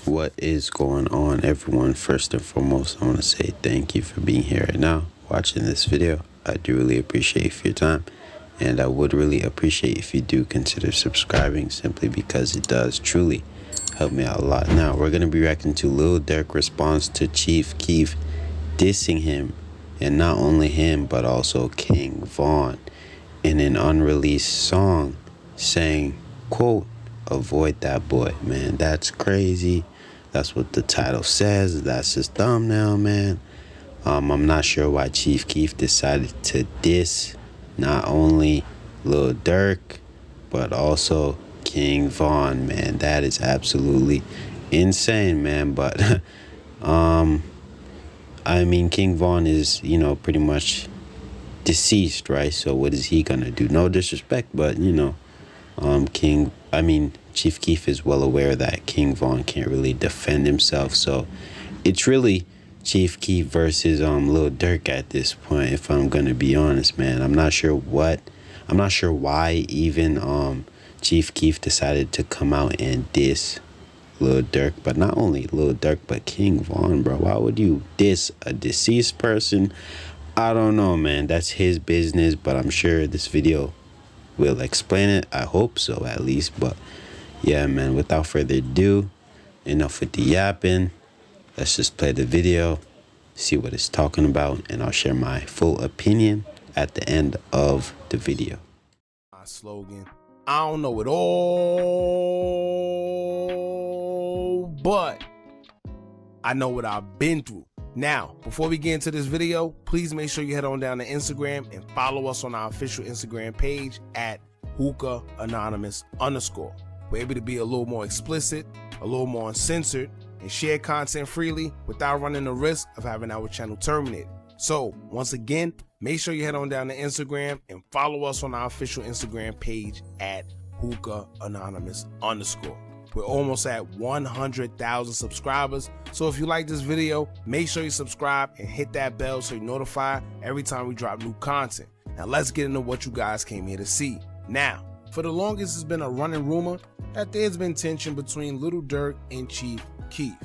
What is going on, everyone? First and foremost, I want to say thank you for being here right now, watching this video. I do really appreciate your time, and I would really appreciate if you do consider subscribing, simply because it does truly help me out a lot. Now, we're going to be reacting to Lil Durk response to Chief Keef dissing him, and not only him, but also Kingvon in an unreleased song saying, quote, "Avoid that boy." Man, that's crazy. That's what the title says. That's his thumbnail, man. I'm not sure why Chief Keef decided to diss not only Lil Durk, but also Kingvon, man. That is absolutely insane, man. But I mean, Kingvon is, pretty much deceased, right? So what is he gonna do? No disrespect, but Chief Keef is well aware that Kingvon can't really defend himself. So it's really Chief Keef versus Lil Durk at this point, if I'm gonna be honest, man. I'm not sure why even Chief Keef decided to come out and diss Lil Durk, but not only Lil Durk, but Kingvon, bro. Why would you diss a deceased person? I don't know, man. That's his business, but I'm sure this video will explain it. I hope so, at least. But yeah, man, without further ado, enough with the yapping. Let's just play the video, see what it's talking about, and I'll share my full opinion at the end of the video. My slogan, I don't know it all, but I know what I've been through. Now, before we get into this video, please make sure you head on down to Instagram and follow us on our official Instagram page at hookahAnonymous_. We're able to be a little more explicit, a little more uncensored, and share content freely without running the risk of having our channel terminated. So, once again, make sure you head on down to Instagram and follow us on our official Instagram page at hookahAnonymous_. We're almost at 100,000 subscribers. So if you like this video, make sure you subscribe and hit that bell so you're notified every time we drop new content. Now let's get into what you guys came here to see. Now, for the longest, it's been a running rumor that there's been tension between Lil Durk and Chief Keef.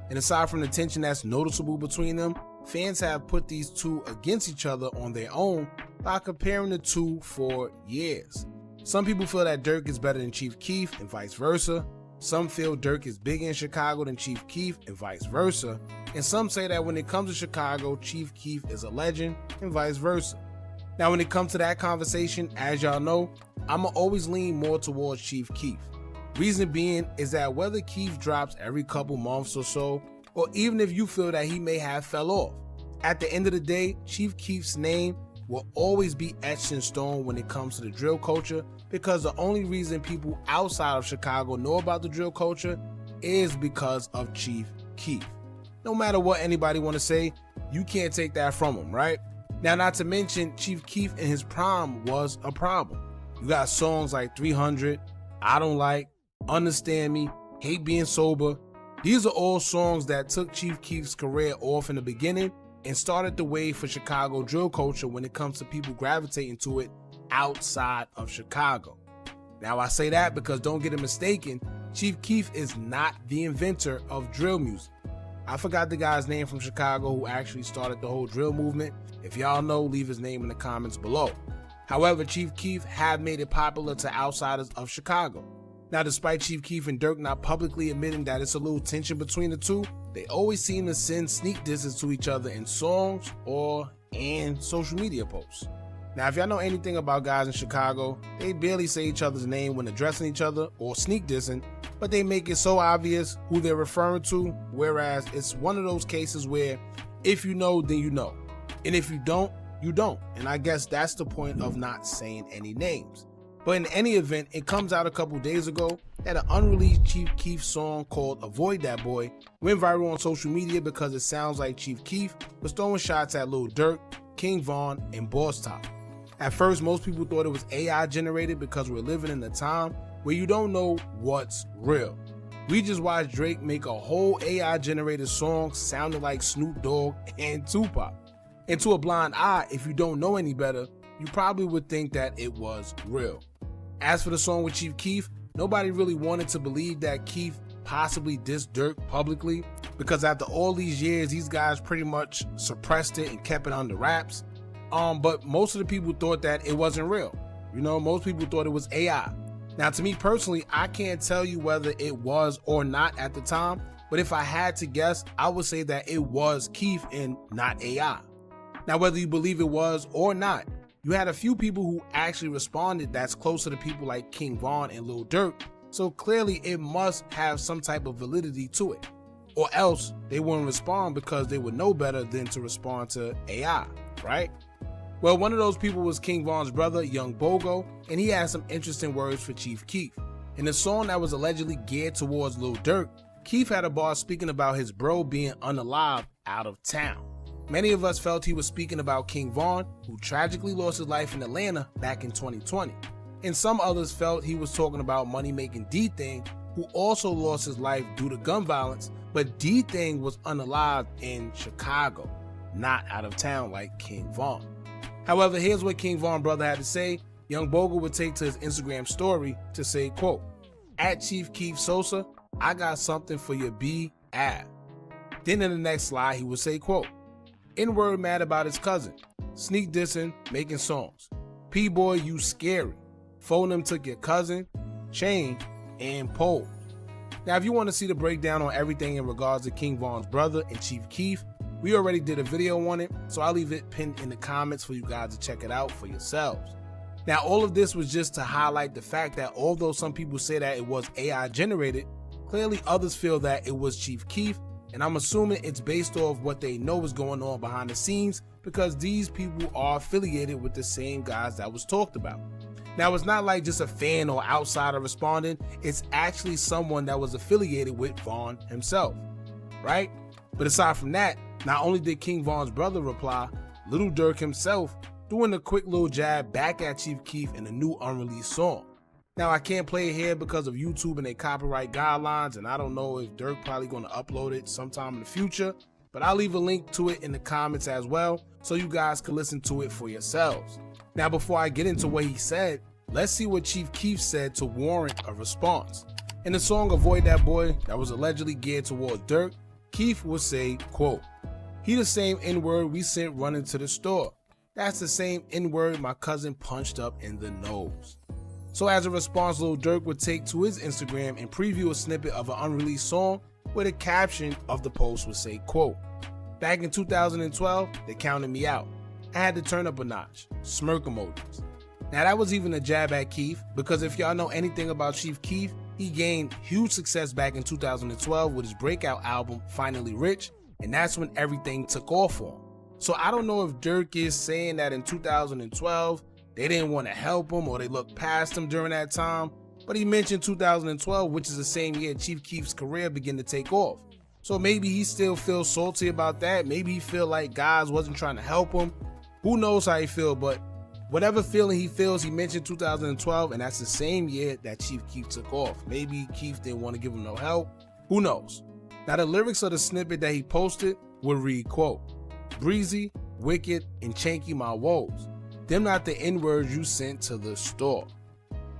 And aside from the tension that's noticeable between them, fans have put these two against each other on their own by comparing the two for years. Some people feel that Durk is better than Chief Keef and vice versa. Some feel Durk is bigger in Chicago than Chief Keef and vice versa. And some say that when it comes to Chicago, Chief Keef is a legend and vice versa. Now, when it comes to that conversation, as y'all know, I'ma always lean more towards Chief Keef. Reason being is that whether Keef drops every couple months or so, or even if you feel that he may have fell off, at the end of the day, Chief Keef's name will always be etched in stone when it comes to the drill culture, because the only reason people outside of Chicago know about the drill culture is because of Chief Keef. No matter what anybody want to say, you can't take that from him, right? Now, not to mention, Chief Keef in his prime was a problem. You got songs like 300, I Don't Like, Understand Me, Hate Being Sober. These are all songs that took Chief Keef's career off in the beginning and started the way for Chicago drill culture when it comes to people gravitating to it outside of Chicago. Now, I say that because don't get it mistaken, Chief Keef is not the inventor of drill music. I forgot the guy's name from Chicago who actually started the whole drill movement. If y'all know, leave his name in the comments below. However, Chief Keef have made it popular to outsiders of Chicago. Now, despite Chief Keef and Durk not publicly admitting that it's a little tension between the two, they always seem to send sneak disses to each other in songs or in social media posts. Now, if y'all know anything about guys in Chicago, they barely say each other's name when addressing each other or sneak dissing, but they make it so obvious who they're referring to, whereas it's one of those cases where if you know, then you know. And if you don't, you don't. And I guess that's the point of not saying any names. But in any event, it comes out a couple days ago that an unreleased Chief Keef song called "Avoid That Boy" went viral on social media because it sounds like Chief Keef was throwing shots at Lil Durk, Kingvon, and Boss Top. At first, most people thought it was AI generated because we're living in a time where you don't know what's real. We just watched Drake make a whole AI generated song sounding like Snoop Dogg and Tupac. And to a blind eye, if you don't know any better, you probably would think that it was real. As for the song with Chief Keef, nobody really wanted to believe that Keef possibly diss Durk publicly, because after all these years, these guys pretty much suppressed it and kept it under wraps. But most of the people thought that it wasn't real. You know, most people thought it was AI. Now, to me personally, I can't tell you whether it was or not at the time, but if I had to guess, I would say that it was Keef and not AI. Now, whether you believe it was or not, you had a few people who actually responded that's closer to people like Kingvon and Lil Durk, so clearly it must have some type of validity to it. Or else they wouldn't respond because they would know better than to respond to AI, right? Well, one of those people was Kingvon's brother, Young Bogo, and he had some interesting words for Chief Keef. In a song that was allegedly geared towards Lil Durk, Keef had a bar speaking about his bro being unalive out of town. Many of us felt he was speaking about Kingvon, who tragically lost his life in Atlanta back in 2020. And some others felt he was talking about money-making D-Thing, who also lost his life due to gun violence, but D-Thing was unalive in Chicago, not out of town like Kingvon. However, here's what Kingvon brother had to say. Young Bogle would take to his Instagram story to say, quote, "At Chief Keef Sosa, I got something for your B-Ab." Then in the next slide, he would say, quote, "N-word mad about his cousin, sneak dissing, making songs. P-boy, you scary. Phone him took your cousin, chain, and pole." Now, if you want to see the breakdown on everything in regards to Kingvon's brother and Chief Keef, we already did a video on it, so I'll leave it pinned in the comments for you guys to check it out for yourselves. Now, all of this was just to highlight the fact that although some people say that it was AI generated, clearly others feel that it was Chief Keef, and I'm assuming it's based off what they know is going on behind the scenes because these people are affiliated with the same guys that was talked about. Now, it's not like just a fan or outsider responding, it's actually someone that was affiliated with Von himself, right? But aside from that, not only did Kingvon's brother reply, Lil Durk himself doing a quick little jab back at Chief Keef in a new unreleased song. Now, I can't play it here because of YouTube and their copyright guidelines, and I don't know if Durk probably going to upload it sometime in the future, but I'll leave a link to it in the comments as well so you guys can listen to it for yourselves. Now, before I get into what he said, let's see what Chief Keef said to warrant a response. In the song Avoid That Boy that was allegedly geared towards Durk, Keef would say, quote, "He the same N-word we sent running to the store. That's the same N-word my cousin punched up in the nose." So as a response, Lil Durk would take to his Instagram and preview a snippet of an unreleased song where the caption of the post would say, quote, "Back in 2012, they counted me out. I had to turn up a notch. Smirk emojis." Now that was even a jab at Keef, because if y'all know anything about Chief Keef, he gained huge success back in 2012 with his breakout album, Finally Rich, and that's when everything took off for him. So I don't know if Durk is saying that in 2012, they didn't want to help him or they looked past him during that time, but he mentioned 2012, which is the same year Chief Keef's career began to take off. So maybe he still feels salty about that. Maybe he feel like guys wasn't trying to help him. Who knows how he feel, but whatever feeling he feels, he mentioned 2012, and that's the same year that Chief Keef took off. Maybe Keef didn't want to give him no help. Who knows? Now the lyrics of the snippet that he posted would read, quote, "Breezy, wicked, and chanky my woes. Them not the N-words you sent to the store."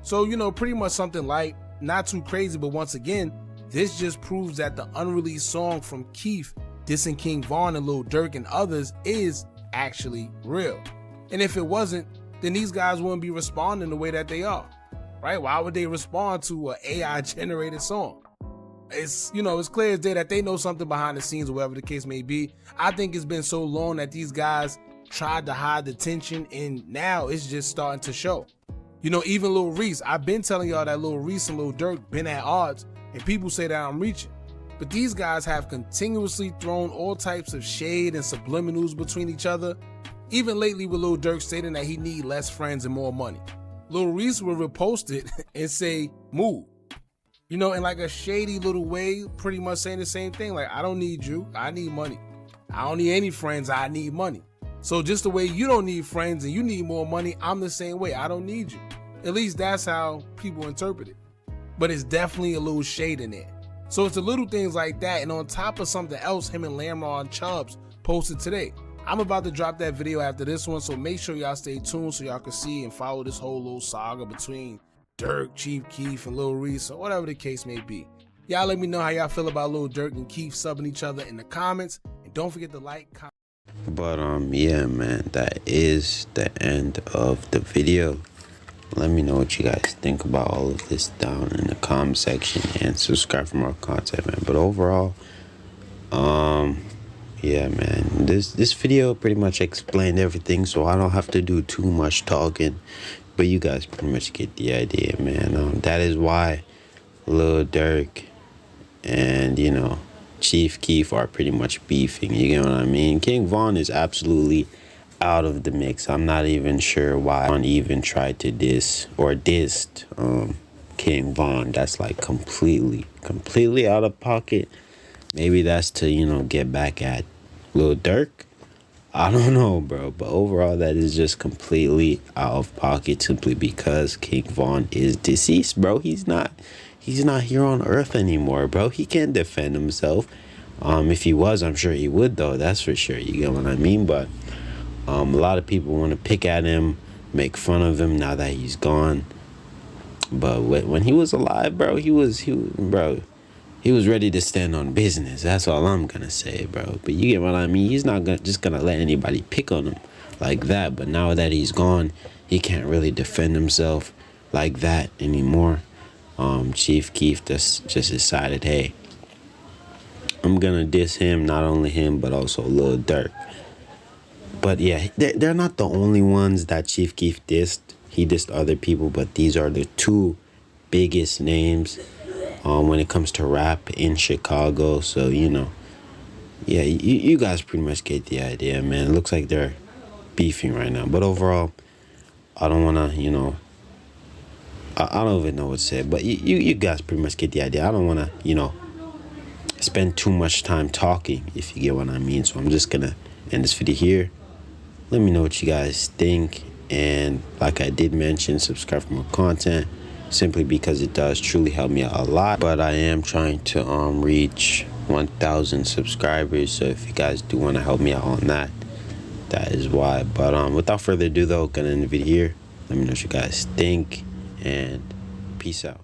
So, you know, pretty much something light, not too crazy, but once again, this just proves that the unreleased song from Keef dissing Kingvon and Lil Durk and others is actually real. And if it wasn't, then these guys wouldn't be responding the way that they are, right? Why would they respond to an AI generated song? It's, you know, it's clear as day that they know something behind the scenes or whatever the case may be. I think it's been so long that these guys tried to hide the tension, and now it's just starting to show. You know, even Lil Reese, I've been telling y'all that Lil Reese and Lil Durk been at odds, and people say that I'm reaching. But these guys have continuously thrown all types of shade and subliminals between each other. Even lately with Lil Durk stating that he need less friends and more money. Lil Reese will repost it and say, "Move." You know, in like a shady little way, pretty much saying the same thing. Like, I don't need you, I need money. I don't need any friends, I need money. So just the way you don't need friends and you need more money, I'm the same way, I don't need you. At least that's how people interpret it. But it's definitely a little shade in there. So it's the little things like that, and on top of something else him and Lamar and Chubbs posted today. I'm about to drop that video after this one, so make sure y'all stay tuned so y'all can see and follow this whole little saga between Durk, Chief Keef, and Lil Reese, or whatever the case may be. Y'all let me know how y'all feel about Lil Durk and Keef subbing each other in the comments. And don't forget to like, comment. But yeah, man, that is the end of the video. Let me know what you guys think about all of this down in the comment section, and subscribe for more content, man. But overall, yeah, man, this video pretty much explained everything, so I don't have to do too much talking. But you guys pretty much get the idea, man. That is why Lil Durk and, you know, Chief Keef are pretty much beefing. You get what I mean? Kingvon is absolutely out of the mix. I'm not even sure why Von even tried to dissed Kingvon. That's like completely out of pocket. Maybe that's to, you know, get back at Lil Durk. I don't know, bro. But overall, that is just completely out of pocket, simply because Kingvon is deceased, bro. He's not here on Earth anymore, bro. He can't defend himself. If he was, I'm sure he would, though. That's for sure. You get what I mean? But a lot of people want to pick at him, make fun of him now that he's gone. But when he was alive, bro, he was ready to stand on business. That's all I'm gonna say, bro. But you get what I mean? He's not just gonna let anybody pick on him like that. But now that he's gone, he can't really defend himself like that anymore. Chief Keef just decided, hey, I'm gonna diss him, not only him, but also Lil Durk. But yeah, they're not the only ones that Chief Keef dissed. He dissed other people, but these are the two biggest names when it comes to rap in Chicago. So, you know, yeah, you guys pretty much get the idea, man. It looks like they're beefing right now. But overall, I don't want to, you know, I don't even know what to say. But you guys pretty much get the idea. I don't want to, you know, spend too much time talking, if you get what I mean. So I'm just going to end this video here. Let me know what you guys think. And like I did mention, subscribe for more content, simply because it does truly help me out a lot. But I am trying to reach 1,000 subscribers, so if you guys do want to help me out on that, that is why. But without further ado, though, gonna end the video here. Let me know what you guys think, and peace out.